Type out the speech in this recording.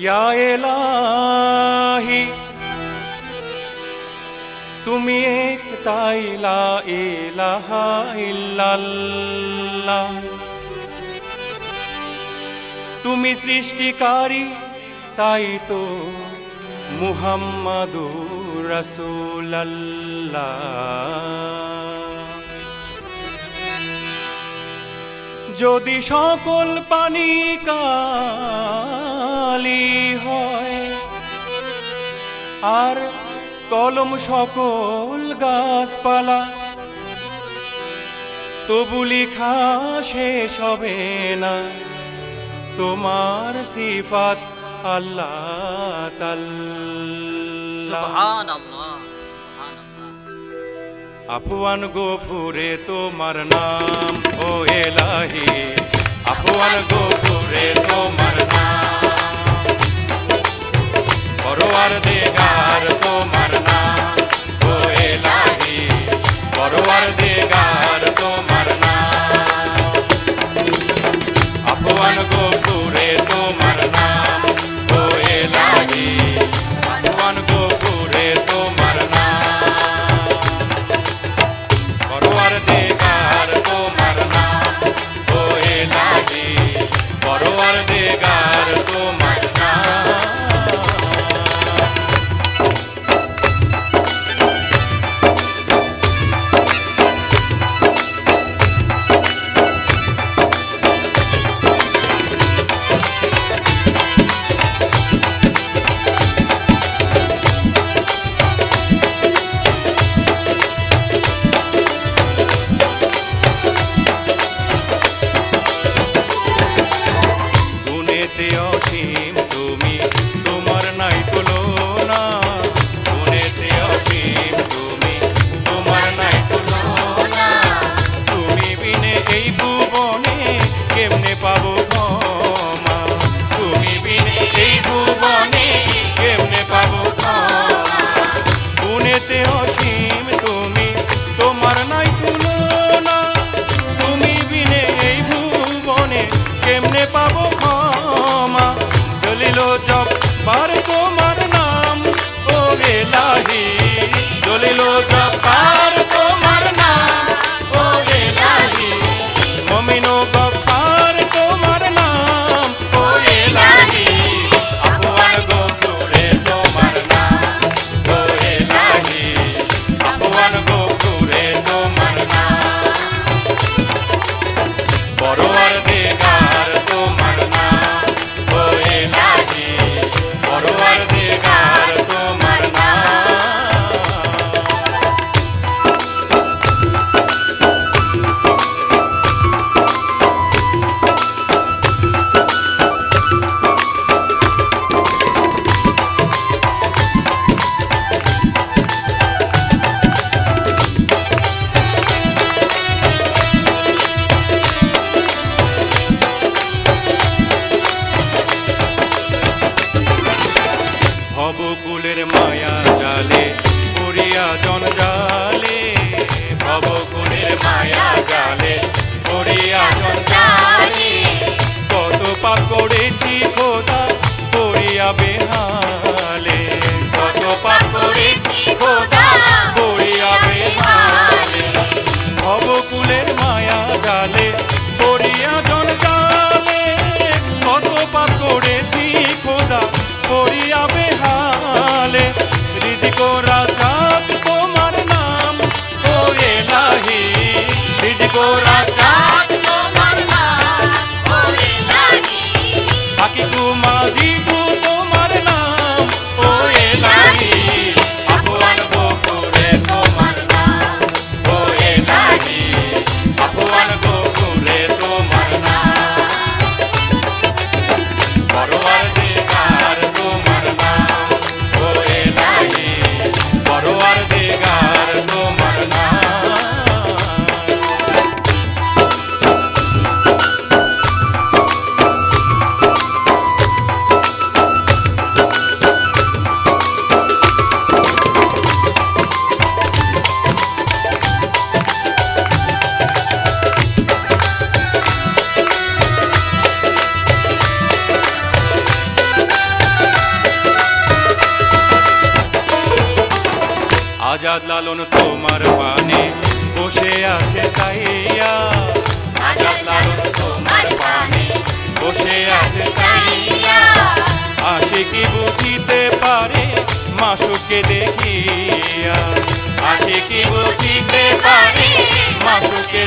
ইয়া ইলাহি তুমি এক, তাই লা ইলাহা ইল্লাল্লাহ। তুমি সৃষ্টিকারী, তাই তো মুহাম্মাদুর রাসূলুল্লাহ। যদি সকল পানি কালি হয় আর কলম সকল গাছপালা, তবু লিখা শেষ হবে না তোমার সিফাত আল্লাহ তাআলা। সুবহানাল্লাহ। আফওয়ান গফুরে তোমার নাম ও এলাহি, আফওয়ান গফুরে তোমার নাম, পরওয়ারদিগার তোমার নাম ও এলাহি, পরওয়ারদিগার তোমার নাম। আফওয়ান গফুরে তোমার নাম ও এলাহি, আফওয়ান গফুরে তোমার নাম, পরওয়ারদিগার তোমার নাম ও এলাহি, পরওয়ারদিগার তোমার নাম। অসীম তুমি, তোমার নাই তুলনা, গুণেতে অসীম তুমি, তোমার নাই তুলনা। তুমি বিনে এই ভুবনে কেমনে পাবো ক্ষমা, তুমি বিনে এই ভুবনে কেমনে পাবো ক্ষমা। গুণেতে অসীম তুমি, তোমার নাই তুলনা, তুমি বিনে এই ভুবনে কেমনে পাবো ক্ষমা। জলিল জব্বার তোমার নাম ও এলাহি, জলিল জব্বার তোমার নাম ও এলাহি, মুমিন ও গফফার তোমার নাম ও এলাহি। আফওয়ান গফুরে তোমার নাম ও এলাহি, আফওয়ান গফুরে তোমার নাম, পরওয়ারদিগার তোমার নাম ও এলাহি, পরওয়ারদিগার তোমার নাম। ভবকুলের মায়া জালে পড়িয়া জঞ্জালে, ভবকুলের মায়া জালে পড়িয়া জঞ্জালে, কত পাপ করেছি খোদা পড়িয়া বেহালে, কত পাপ করেছি খোদা পড়িয়া বেহালে। ভবকুলের মায়া জালে পড়িয়া জঞ্জালে, কত পাপ করেছি খোদা পড়িয়া বেহালে। রিজিক রাজ্জাক তোমার নাম ও এলাহি, রিজিক রাজ্জাক তোমার নাম ও এলাহি, হাকিকু মাজিদু তোমার নাম ও এলাহি। আফওয়ান গফুরে তোমার নাম ও এলাহি, আফওয়ান গফুরে তোমার নাম, পরওয়ারদিগার তোমার নাম ও এলাহি, পরওয়ারদিগার তোমার নাম। আজাদ লালন তোমার পানে বসে আছে চাইয়া, আজাদ লালন তোমার পানে বসে আছে চাইয়া। আশিকি বুঝিতে পারে মাসুককে দেখিয়া, আশিকি বুঝিতে পারে মাসুককে